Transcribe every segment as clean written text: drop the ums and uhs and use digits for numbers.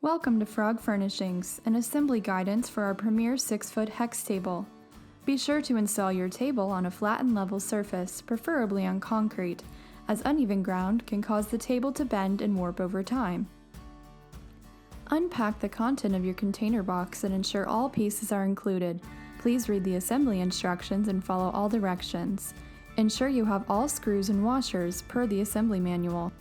Welcome to Frog Furnishings, an assembly guidance for our premier 6-foot hex table. Be sure to install your table on a flat and level surface, preferably on concrete, as uneven ground can cause the table to bend and warp over time. Unpack the content of your container box and ensure all pieces are included. Please read the assembly instructions and follow all directions. Ensure you have all screws and washers per the assembly manual.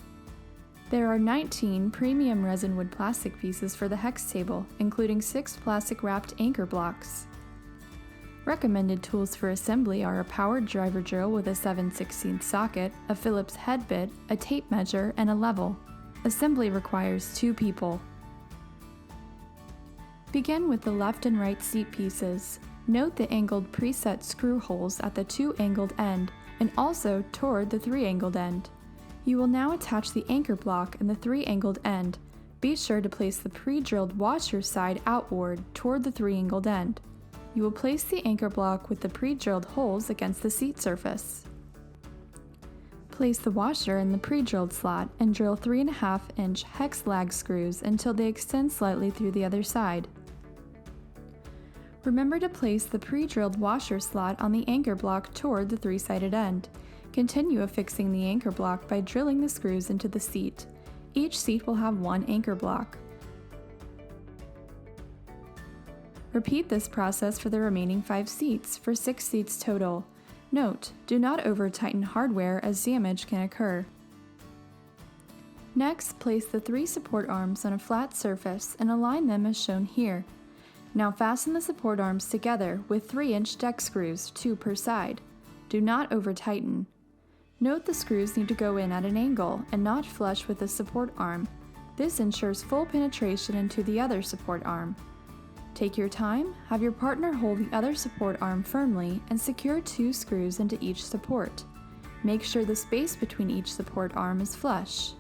There are 19 premium Resinwood plastic pieces for the hex table, including 6 plastic wrapped anchor blocks. Recommended tools for assembly are a powered driver drill with a 7/16 socket, a Phillips head bit, a tape measure, and a level. Assembly requires 2 people. Begin with the left and right seat pieces. Note the angled preset screw holes at the 2 angled end and also toward the 3 angled end. You will now attach the anchor block and the 3 angled end. Be sure to place the pre-drilled washer side outward toward the 3 angled end. You will place the anchor block with the pre-drilled holes against the seat surface. Place the washer in the pre-drilled slot and drill 3.5-inch hex lag screws until they extend slightly through the other side. Remember to place the pre-drilled washer slot on the anchor block toward the 3-sided end. Continue affixing the anchor block by drilling the screws into the seat. Each seat will have 1 anchor block. Repeat this process for the remaining 5 seats, for 6 seats total. Note, do not over-tighten hardware as damage can occur. Next, place the 3 support arms on a flat surface and align them as shown here. Now fasten the support arms together with 3-inch deck screws, 2 per side. Do not over-tighten. Note the screws need to go in at an angle and not flush with the support arm. This ensures full penetration into the other support arm. Take your time, have your partner hold the other support arm firmly, and secure 2 screws into each support. Make sure the space between each support arm is flush.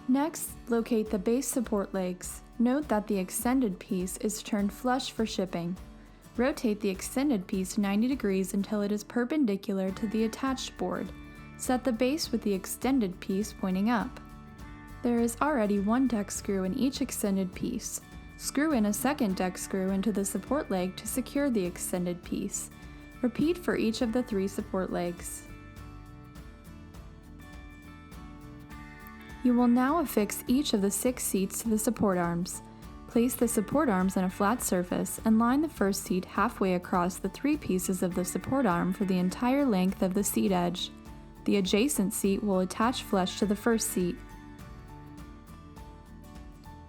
Next, locate the base support legs. Note that the extended piece is turned flush for shipping. Rotate the extended piece 90 degrees until it is perpendicular to the attached board. Set the base with the extended piece pointing up. There is already 1 deck screw in each extended piece. Screw in a second deck screw into the support leg to secure the extended piece. Repeat for each of the 3 support legs. You will now affix each of the 6 seats to the support arms. Place the support arms on a flat surface and line the first seat halfway across the 3 pieces of the support arm for the entire length of the seat edge. The adjacent seat will attach flush to the first seat.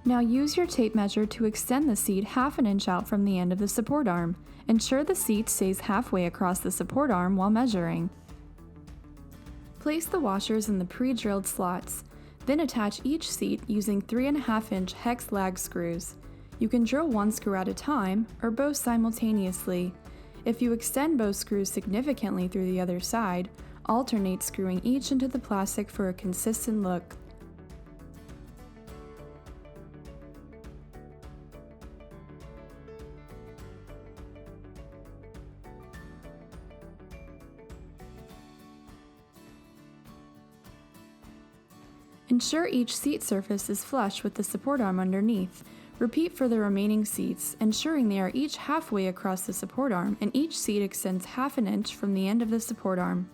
Now use your tape measure to extend the seat 1/2 inch out from the end of the support arm. Ensure the seat stays halfway across the support arm while measuring. Place the washers in the pre-drilled slots. Then attach each seat using 3.5-inch hex lag screws. You can drill 1 screw at a time or both simultaneously. If you extend both screws significantly through the other side, alternate screwing each into the plastic for a consistent look. Ensure each seat surface is flush with the support arm underneath. Repeat for the remaining seats, ensuring they are each halfway across the support arm and each seat extends 1/2 inch from the end of the support arm.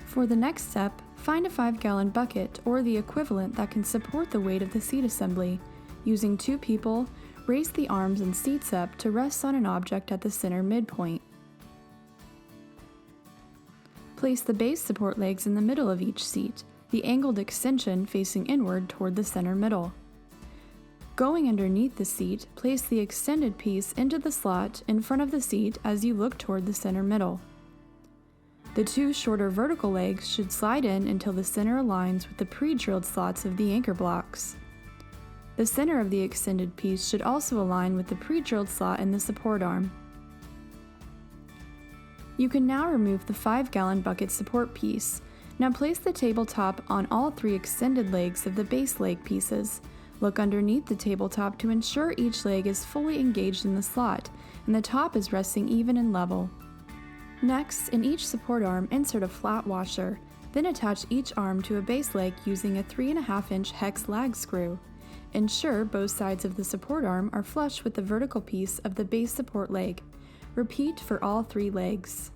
For the next step, find a 5-gallon bucket or the equivalent that can support the weight of the seat assembly. Using 2 people, raise the arms and seats up to rest on an object at the center midpoint. Place the base support legs in the middle of each seat, the angled extension facing inward toward the center middle. Going underneath the seat, place the extended piece into the slot in front of the seat as you look toward the center middle. The 2 shorter vertical legs should slide in until the center aligns with the pre-drilled slots of the anchor blocks. The center of the extended piece should also align with the pre-drilled slot in the support arm. You can now remove the 5-gallon bucket support piece. Now place the tabletop on all 3 extended legs of the base leg pieces. Look underneath the tabletop to ensure each leg is fully engaged in the slot and the top is resting even and level. Next, in each support arm, insert a flat washer. Then attach each arm to a base leg using a 3.5-inch hex lag screw. Ensure both sides of the support arm are flush with the vertical piece of the base support leg. Repeat for all 3 legs.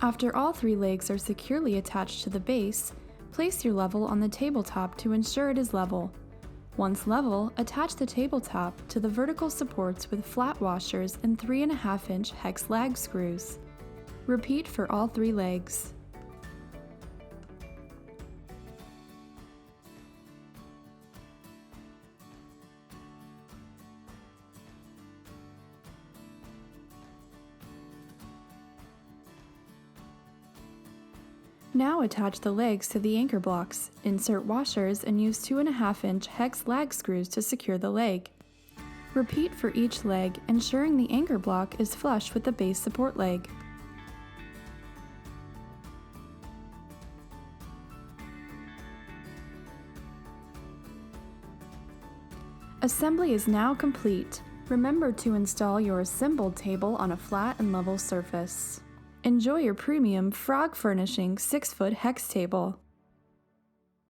After all 3 legs are securely attached to the base, place your level on the tabletop to ensure it is level. Once level, attach the tabletop to the vertical supports with flat washers and 3.5-inch hex lag screws. Repeat for all 3 legs. Now attach the legs to the anchor blocks, insert washers, and use 2.5-inch hex lag screws to secure the leg. Repeat for each leg, ensuring the anchor block is flush with the base support leg. Assembly is now complete. Remember to install your assembled table on a flat and level surface. Enjoy your premium Frog Furnishings 6-foot hex table.